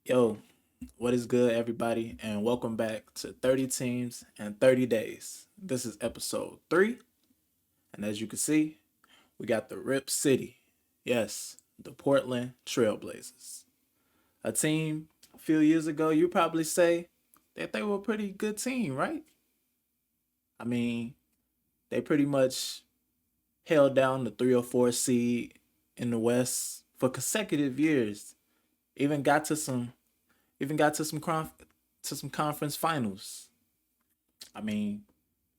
Yo, what is good, everybody? And welcome back to 30 Teams and 30 Days. This is episode 3. And as you can see, we got the Rip City. Yes, the Portland Trailblazers. A team a few years ago, you probably say that they were a pretty good team, right? I mean, they pretty much held down the 3 or 4 seed in the West for consecutive years. Even got to some even got to some conference finals. I mean,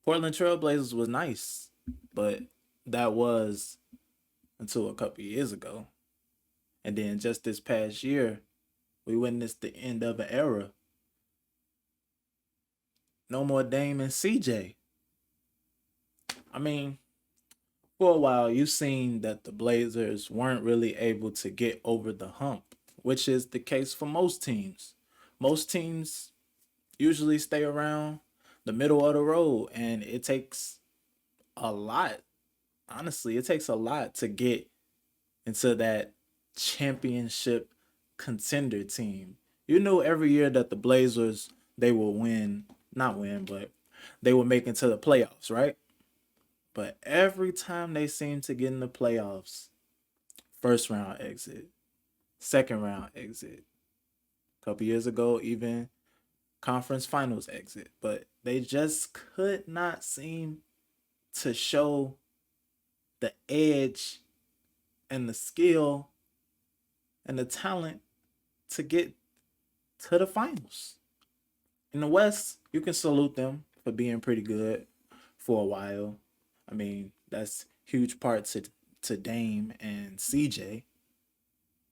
Portland Trailblazers was nice, but that was until a couple years ago. And then just this past year, we witnessed the end of an era. No more Dame and CJ. I mean, for a while, you've seen that the Blazers weren't really able to get over the hump, which is the case for most teams. Most teams usually stay around the middle of the road, and it takes a lot. Honestly, it takes a lot to get into that championship contender team. You know, every year that the Blazers they will win, not win, but they will make into the playoffs, right? But every time they seem to get in the playoffs, first round exit, second round exit. A couple years ago, even conference finals exit. But they just could not seem to show the edge and the skill and the talent to get to the finals. In the West, you can salute them for being pretty good for a while. I mean, that's huge part to Dame and CJ.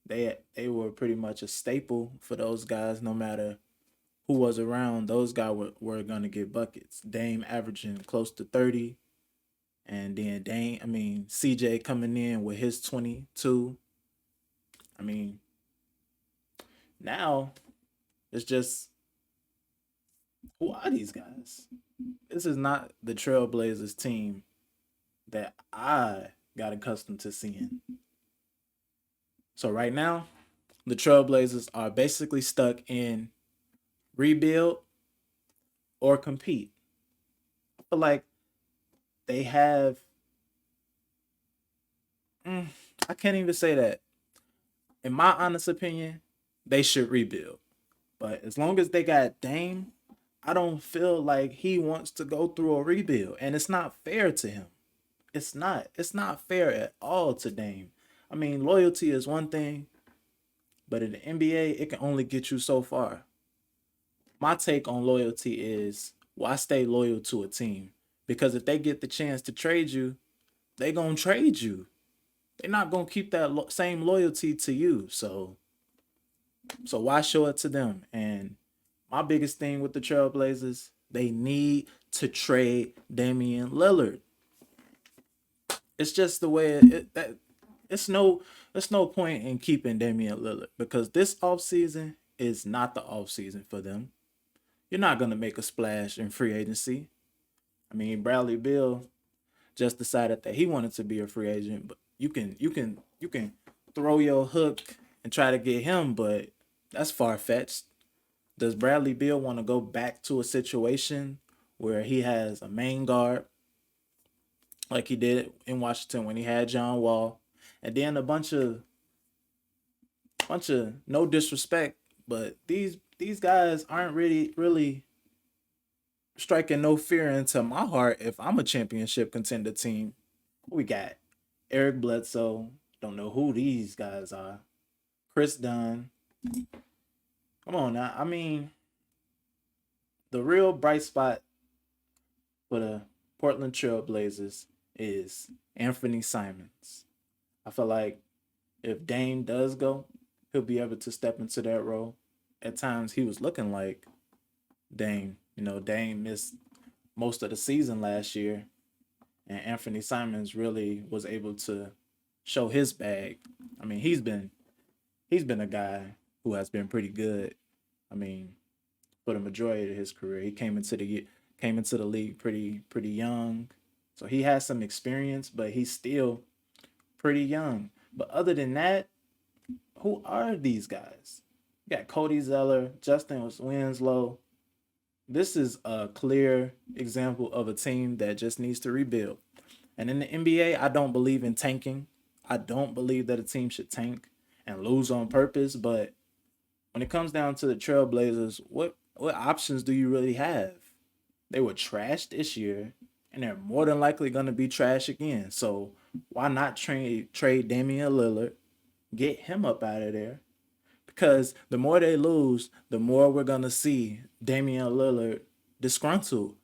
They were pretty much a staple for those guys. No matter who was around, those guys were gonna get buckets. Dame averaging close to 30, and then CJ coming in with his 22. I mean, now it's just who are these guys? This is not the Trailblazers team that I got accustomed to seeing. So right now, the Trailblazers are basically stuck in rebuild or compete. I feel like they have. Mm, I can't even say that. In my honest opinion, they should rebuild. But as long as they got Dame, I don't feel like he wants to go through a rebuild, and it's not fair to him. It's not. It's not fair at all to Dame. I mean, loyalty is one thing, but in the NBA, it can only get you so far. My take on loyalty is why stay loyal to a team? Because if they get the chance to trade you, they gonna trade you. They're not gonna keep that same loyalty to you. So why show it to them? And my biggest thing with the Trailblazers, they need to trade Damien Lillard. It's just the way that it's no point in keeping Damian Lillard because this offseason is not the offseason for them. You're not gonna make a splash in free agency. I mean, Bradley Bill just decided that he wanted to be a free agent, but you can throw your hook and try to get him, but that's far fetched. Does Bradley Bill want to go back to a situation where he has a main guard like he did in Washington when he had John Wall, and then a bunch of no disrespect, but these guys aren't really striking no fear into my heart if I'm a championship contender team. We got Eric Bledsoe. Don't know who these guys are. Chris Dunn. Come on now. I mean, the real bright spot for the Portland Trail Blazers is Anthony Simons. I feel like if Dame does go, he'll be able to step into that role. At times, he was looking like Dame. You know, Dame missed most of the season last year, and Anthony Simons really was able to show his bag. I mean, he's been a guy who has been pretty good. I mean, for the majority of his career, he came into the league pretty young, so he has some experience, but he's still pretty young. But other than that, who are these guys? You got Cody Zeller, Justin Winslow. This is a clear example of a team that just needs to rebuild. And in the NBA, I don't believe in tanking. I don't believe that a team should tank and lose on purpose. But when it comes down to the Trailblazers, what options do you really have? They were trash this year, and they're more than likely going to be trash again. So why not trade Damian Lillard, get him up out of there? Because the more they lose, the more we're going to see Damian Lillard disgruntled,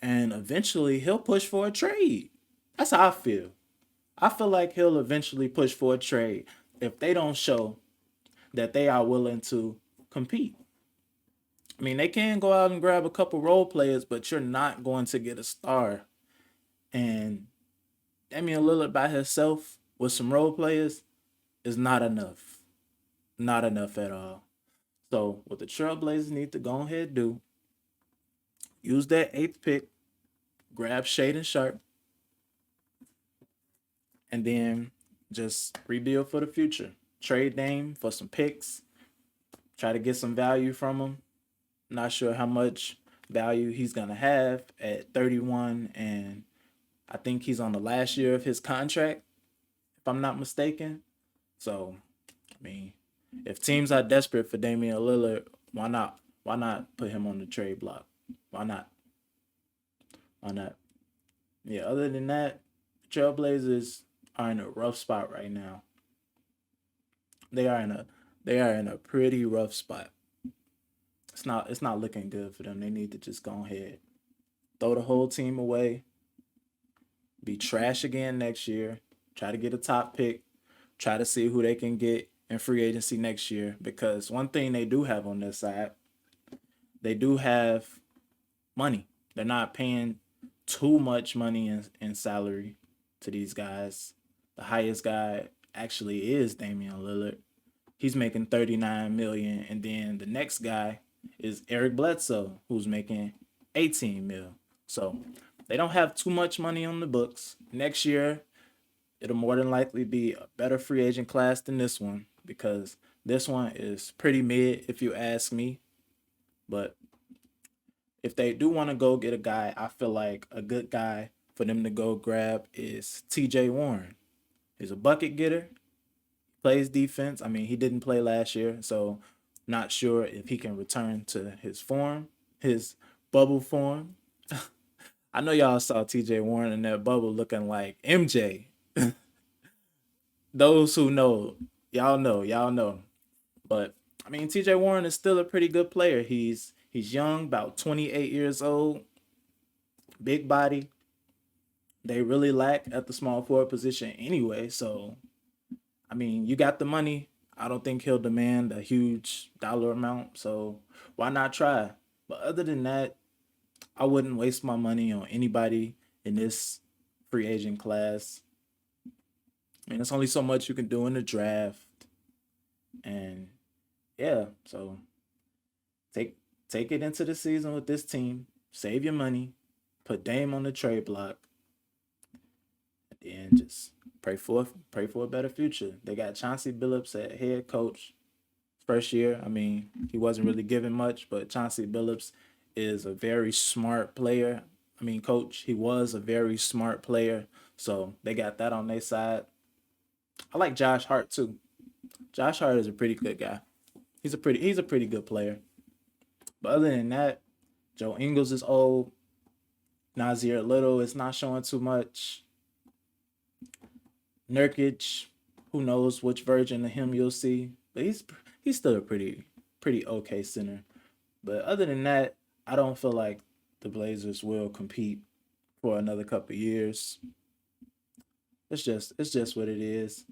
and eventually he'll push for a trade. That's how I feel. I feel like he'll eventually push for a trade if they don't show that they are willing to compete. I mean, they can go out and grab a couple role players, but you're not going to get a star. And Damian Lillard by himself with some role players is not enough. Not enough at all. So, what the Trailblazers need to go ahead and do, use that eighth pick, grab Shaden Sharp, and then just rebuild for the future. Trade Dame for some picks, try to get some value from him. Not sure how much value he's going to have at 31, and I think he's on the last year of his contract, if I'm not mistaken. So, I mean, if teams are desperate for Damian Lillard, why not? Why not put him on the trade block? Why not? Why not? Yeah, other than that, Trailblazers are in a rough spot right now. They are in a they are in a pretty rough spot. It's not looking good for them. They need to just go ahead, throw the whole team away, be trash again next year, try to get a top pick, try to see who they can get in free agency next year. Because one thing they do have on their side, they do have money. They're not paying too much money in salary to these guys. The highest guy actually is Damian Lillard. He's making 39 million, and then the next guy is Eric Bledsoe, who's making 18 mil. So they don't have too much money on the books. Next year, it'll more than likely be a better free agent class than this one because this one is pretty mid, if you ask me. But if they do want to go get a guy, I feel like a good guy for them to go grab is TJ Warren. He's a bucket getter, plays defense. I mean, he didn't play last year, so not sure if he can return to his form, his bubble form. I know y'all saw TJ Warren in that bubble looking like MJ. Those who know, y'all know. But I mean, TJ Warren is still a pretty good player. He's young, about 28 years old, big body. They really lack at the small forward position anyway. So I mean, you got the money. I don't think he'll demand a huge dollar amount. So why not try? But other than that, I wouldn't waste my money on anybody in this free agent class. I mean, there's only so much you can do in the draft. And yeah, so take take it into the season with this team. Save your money. Put Dame on the trade block. And just pray for a better future. They got Chauncey Billups at head coach. First year, I mean, he wasn't really given much, but Chauncey Billups is a very smart player. I mean, coach, he was a very smart player. So they got that on their side. I like Josh Hart too. Josh Hart is a pretty good guy. He's a pretty good player. But other than that, Joe Ingles is old. Nazir Little is not showing too much. Nurkic, who knows which version of him you'll see, but he's still a pretty okay center. But other than that, I don't feel like the Blazers will compete for another couple of years. It's just what it is.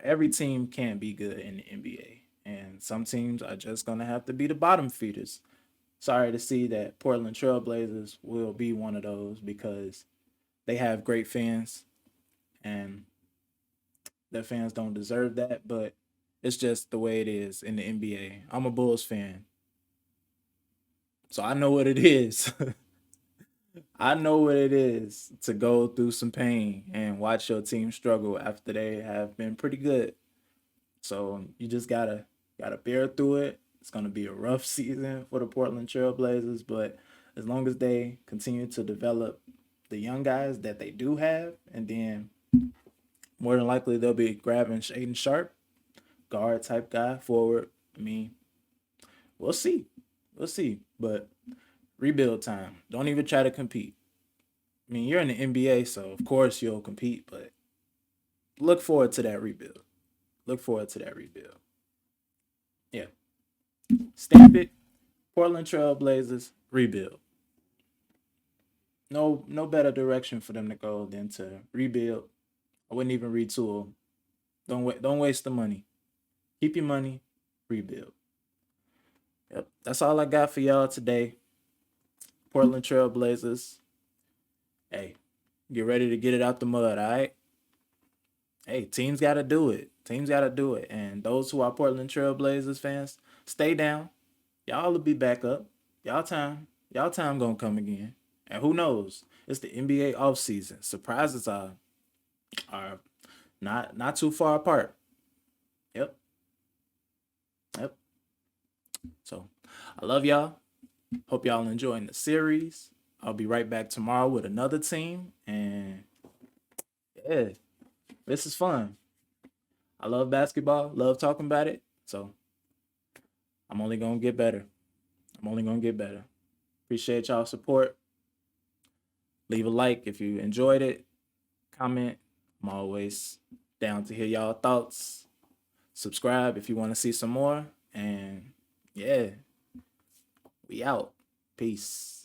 Every team can be good in the NBA, and some teams are just gonna have to be the bottom feeders. Sorry to see that Portland Trailblazers will be one of those because they have great fans and their fans don't deserve that, but it's just the way it is in the NBA. I'm a Bulls fan, so I know what it is. I know what it is to go through some pain and watch your team struggle after they have been pretty good. So you just gotta bear through it, It's going to be a rough season for the Portland Trailblazers, but as long as they continue to develop the young guys that they do have, and then more than likely they'll be grabbing Shaden Sharp, guard type guy, forward. I mean, we'll see. We'll see. But rebuild time. Don't even try to compete. I mean, you're in the NBA, so of course you'll compete, but look forward to that rebuild. Look forward to that rebuild. Yeah. Stamp it. Portland Trailblazers rebuild. No better direction for them to go than to rebuild. I wouldn't even retool. Don't waste the money. Keep your money, rebuild. Yep. That's all I got for y'all today. Portland Trailblazers. Hey, get ready to get it out the mud, all right? Hey, teams got to do it. Teams got to do it. And those who are Portland Trailblazers fans, stay down. Y'all will be back up. Y'all time gonna come again. And who knows? It's the NBA offseason. Surprises are not too far apart. Yep. Yep. So I love y'all. Hope y'all enjoying the series. I'll be right back tomorrow with another team. And yeah, this is fun. I love basketball, love talking about it. So I'm only gonna get better. I'm only gonna get better. Appreciate y'all support. Leave a like if you enjoyed it. Comment. I'm always down to hear y'all thoughts. Subscribe if you want to see some more. And yeah, we out. Peace.